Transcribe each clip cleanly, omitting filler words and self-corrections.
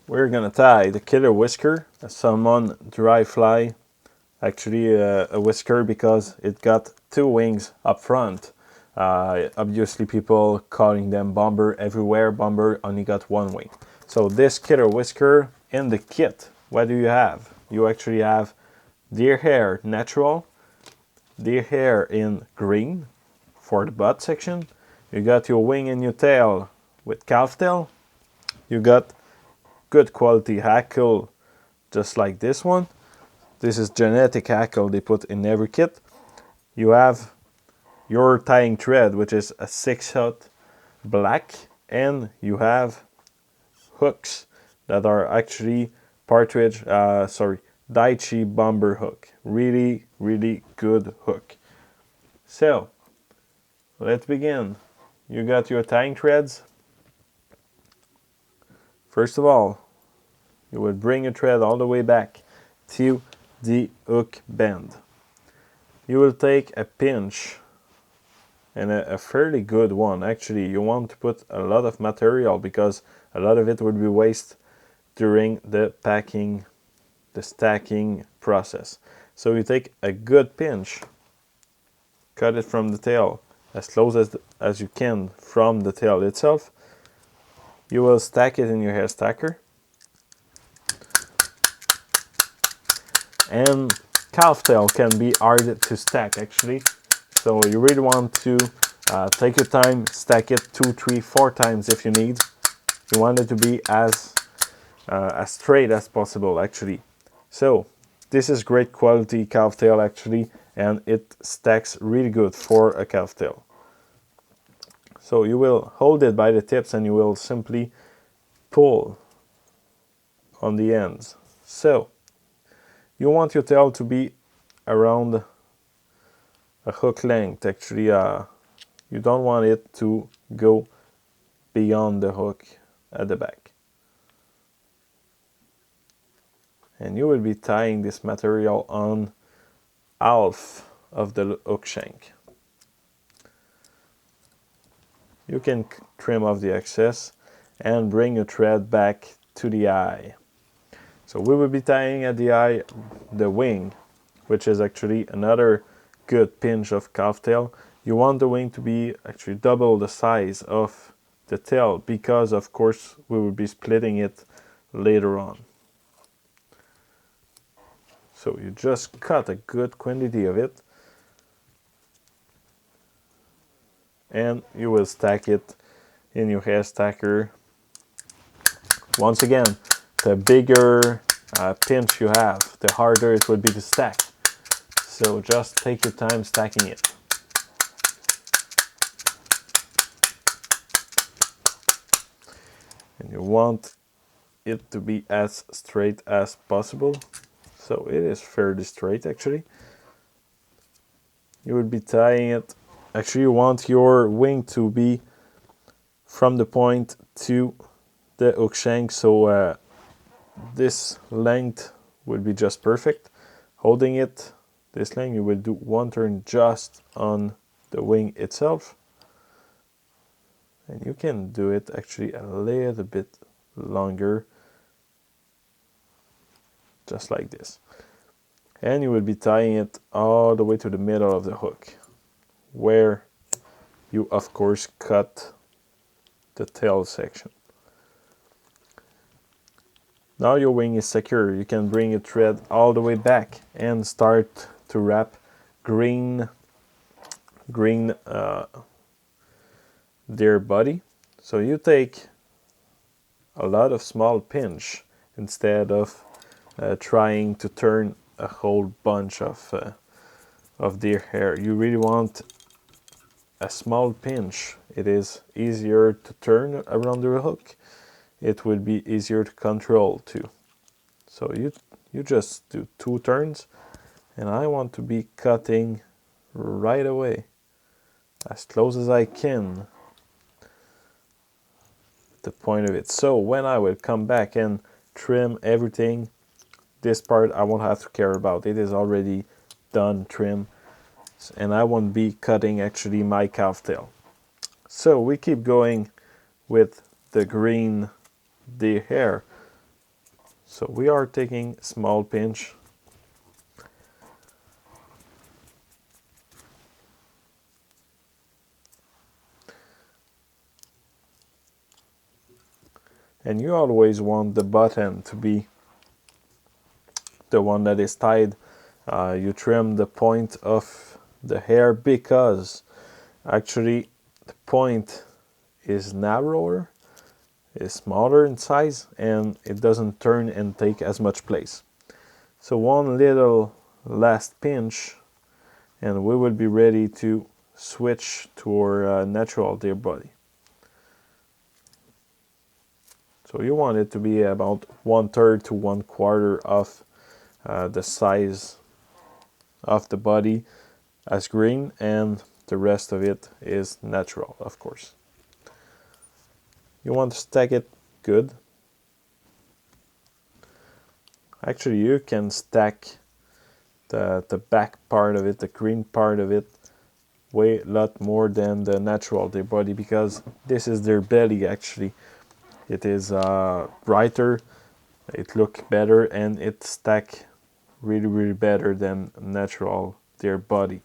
we're gonna tie the Killer Whisker, a salmon dry fly, actually a whisker because it got two wings up front. Obviously people calling them bomber everywhere, bomber only got one wing. So this Killer Whisker in the kit, what do you have? You actually have deer hair natural, deer hair in green for the butt section. You got your wing and your tail with calf tail. You got good quality hackle just like this one. This is genetic hackle they put in every kit. You have your tying thread, which is a 6/0 black, and you have hooks that are actually partridge, Daiichi bomber hook. Really, really good hook. So, let's begin. You got your tying threads. First of all, you would bring your thread all the way back to the hook bend. You will take a pinch, and a fairly good one. Actually, you want to put a lot of material because a lot of it would be waste during the packing, the stacking process. So you take a good pinch, cut it from the tail as close as you can from the tail itself. You will stack it in your hair stacker. And calf tail can be hard to stack actually. So you really want to take your time, stack it 2, 3, 4 times if you need. You want it to be as straight as possible actually. So this is great quality calf tail actually, and it stacks really good for a calf tail. So you will hold it by the tips and you will simply pull on the ends. So you want your tail to be around a hook length actually. You don't want it to go beyond the hook at the back. And you will be tying this material on half of the hook shank. You can trim off the excess and bring your thread back to the eye. So we will be tying at the eye the wing, which is actually another good pinch of calf tail. You want the wing to be actually double the size of the tail because of course we will be splitting it later on. So you just cut a good quantity of it and you will stack it in your hair stacker. Once again, the bigger pinch you have, the harder it will be to stack. So just take your time stacking it. And you want it to be as straight as possible. So it is fairly straight actually. You would be tying it. Actually you want your wing to be from the point to the hook shank, so this length would be just perfect. Holding it this length, you will do one turn just on the wing itself. And you can do it actually a little bit longer, just like this. And you will be tying it all the way to the middle of the hook, where you of course cut the tail section. Now your wing is secure. You can bring your thread all the way back and start to wrap green deer body. So you take a lot of small pinch instead of trying to turn a whole bunch of deer hair. You really want a small pinch. It is easier to turn around the hook. It will be easier to control too. So you just do 2 turns, and I want to be cutting right away as close as I can the point of it. So when I will come back and trim everything, this part I won't have to care about. It is already done trim, and I won't be cutting actually my calf tail. So we keep going with the green deer hair. So we are taking small pinch. And you always want the butt end to be the one that is tied. You trim the point of the hair because actually the point is narrower, is smaller in size, and it doesn't turn and take as much place. So one little last pinch and we will be ready to switch to our natural deer body. So you want it to be about 1/3 to 1/4 of the size of the body as green, and the rest of it is natural, of course. You want to stack it good. Actually, you can stack the back part of it, the green part of it, way a lot more than the natural deer body, because this is their belly actually. It is brighter, it look better, and it stack really better than natural deer body.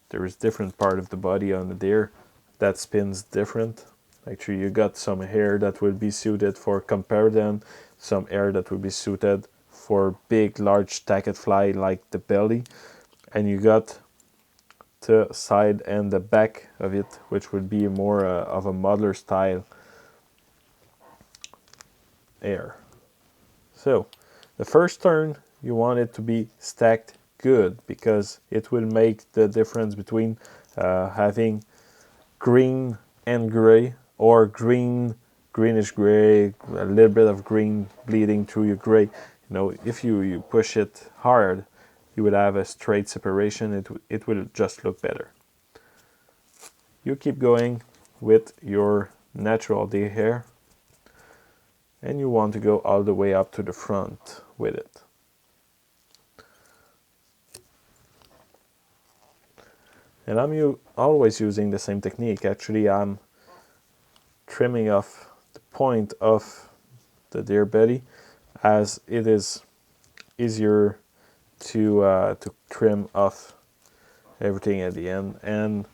There is different part of the body on the deer that spins different. Actually, you got some hair that will be suited for comparative, some hair that will be suited for big, large stacked fly like the belly, and you got the side and the back of it, which would be more of a muddler style hair. So, the first turn you want it to be stacked good, because it will make the difference between having green and gray, or greenish gray, a little bit of green bleeding through your gray. If you push it hard, you would have a straight separation. It will just look better. You keep going with your natural deer hair, and you want to go all the way up to the front with it. And I'm always using the same technique. Actually, I'm trimming off the point of the deer belly, as it is easier to trim off everything at the end, and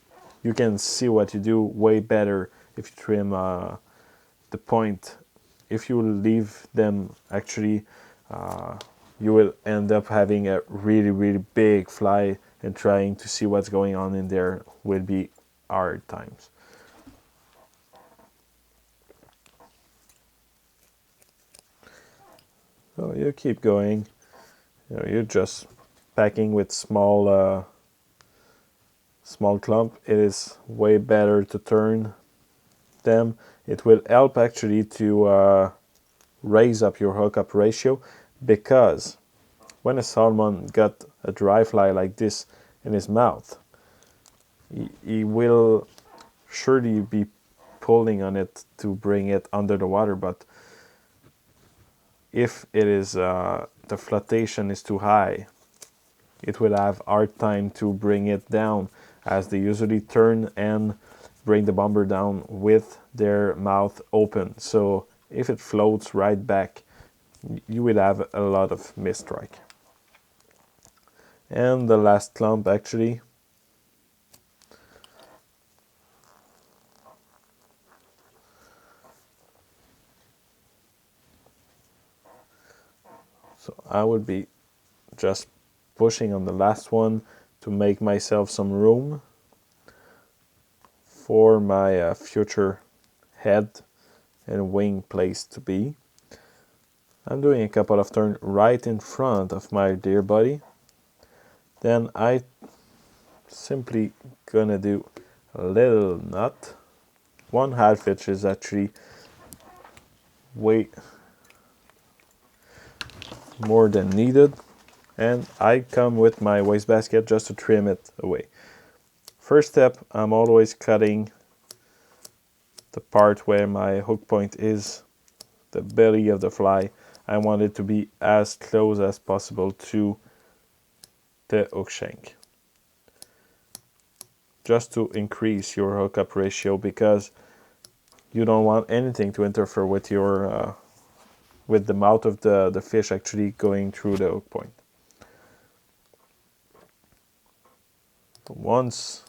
you can see what you do way better if you trim the point. If you leave them, actually you will end up having a really big fly, and trying to see what's going on in there will be hard times. So you keep going. You're just packing with small clump. It is way better to turn them. It will help actually to raise up your hookup ratio, because when a salmon got a dry fly like this in his mouth, he will surely be pulling on it to bring it under the water. But if it is the flotation is too high, it will have hard time to bring it down, as they usually turn and bring the bomber down with their mouth open. So if it floats right back, you will have a lot of misstrike. And the last clump actually. So I would be just pushing on the last one to make myself some room for my future head and wing place to be. I'm doing a couple of turns right in front of my deer body. Then I simply gonna do a little knot. One half inch is actually way more than needed, and I come with my wastebasket just to trim it away. First step, I'm always cutting the part where my hook point is, the belly of the fly. I want it to be as close as possible to the hook shank, just to increase your hookup ratio, because you don't want anything to interfere with your with the mouth of the fish actually going through the hook point. Once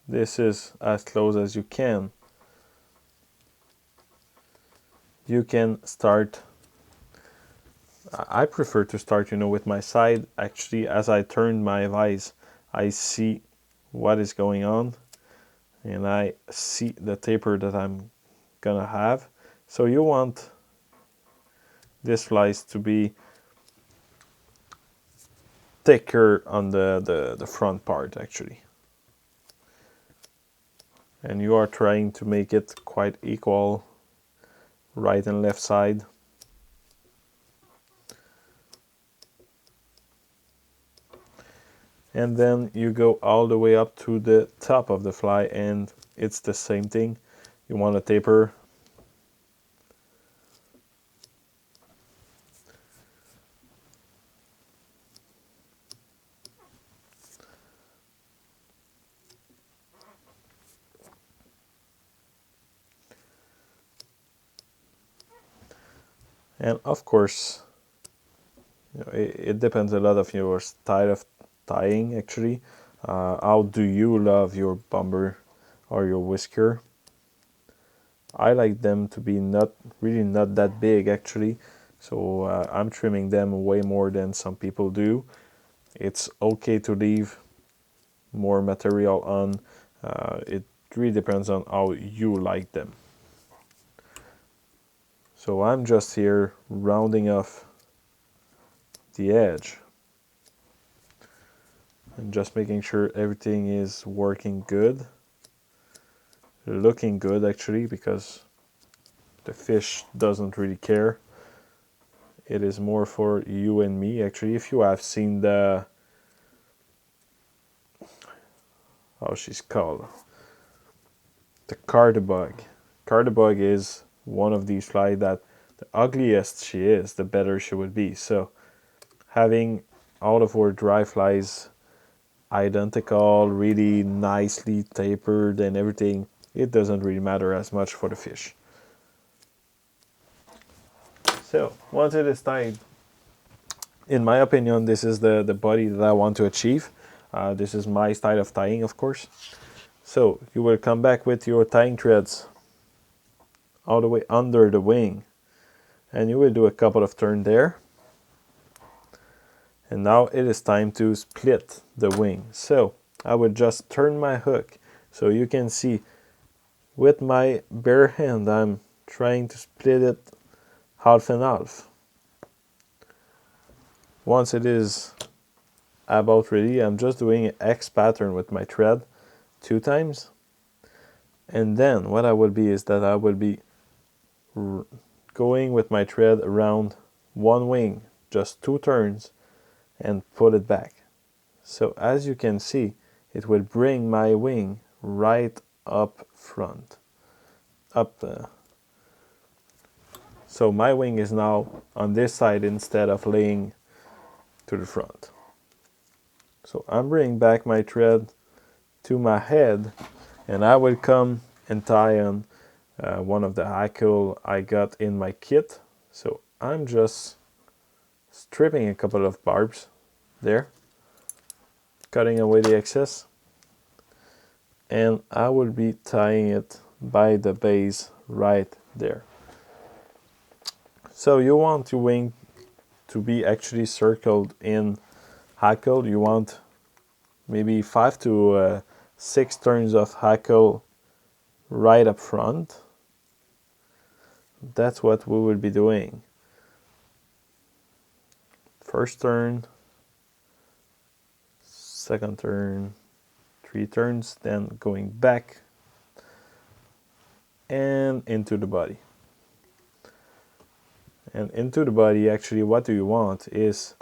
this is as close as you can start. I prefer to start, with my side. Actually, as I turn my vise, I see what is going on, and I see the taper that I'm gonna have. So you want this vise to be thicker on the front part actually, and you are trying to make it quite equal, right and left side. And then you go all the way up to the top of the fly, and it's the same thing. You want a taper. And of course, it depends a lot of your style of tying actually. How do you love your bomber or your whisker? I like them to be not that big actually, so I'm trimming them way more than some people do. It's okay to leave more material on. It really depends on how you like them. So I'm just here rounding off the edge and just making sure everything is working good, looking good actually, because the fish doesn't really care. It is more for you and me actually. If you have seen the, how she's called, the cardabug. Cardabug is one of these flies that the ugliest she is, the better she would be. So having all of our dry flies identical, really nicely tapered and everything, it doesn't really matter as much for the fish. So once it is tied, in my opinion, this is the body that I want to achieve. This is my style of tying, of course. So you will come back with your tying threads all the way under the wing, and you will do a couple of turns there. And now it is time to split the wing. So I would just turn my hook, so you can see with my bare hand I'm trying to split it half and half. Once it is about ready, I'm just doing an X pattern with my thread 2 times, and then what I will be is that I will be going with my thread around one wing, just 2 turns, and put it back. So as you can see, it will bring my wing right up front, so my wing is now on this side instead of laying to the front. So I'm bringing back my thread to my head, and I will come and tie on one of the hackle I got in my kit. So I'm just stripping a couple of barbs there, cutting away the excess, and I will be tying it by the base right there. So you want your wing to be actually circled in hackle. You want maybe 5 to 6 turns of hackle right up front. That's what we will be doing. First turn, second turn, 3 turns, then going back and into the body. And into the body, actually what do you want is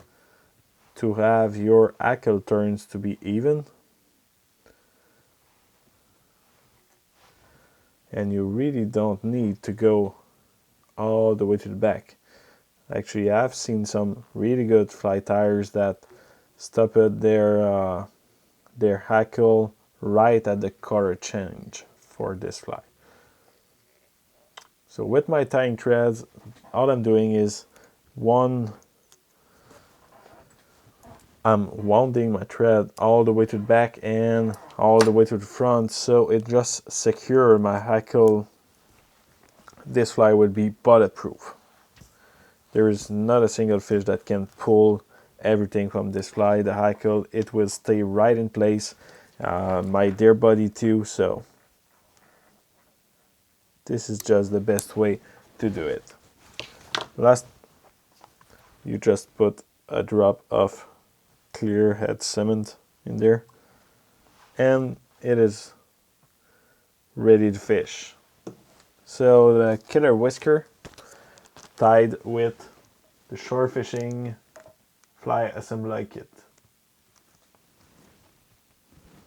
to have your hackle turns to be even, and you really don't need to go all the way to the back. Actually, I've seen some really good fly tires that stop at their hackle right at the color change for this fly. So with my tying threads, all I'm doing is One, I'm wounding my thread all the way to the back and all the way to the front, so it just secure my hackle. This fly would be bulletproof. There is not a single fish that can pull everything from this fly. The hackle, it will stay right in place. My deer body too, so this is just the best way to do it. Last, you just put a drop of clear head cement in there and it is ready to fish. So the Killer Whisker tied with the SHOR Fishing fly assembly kit.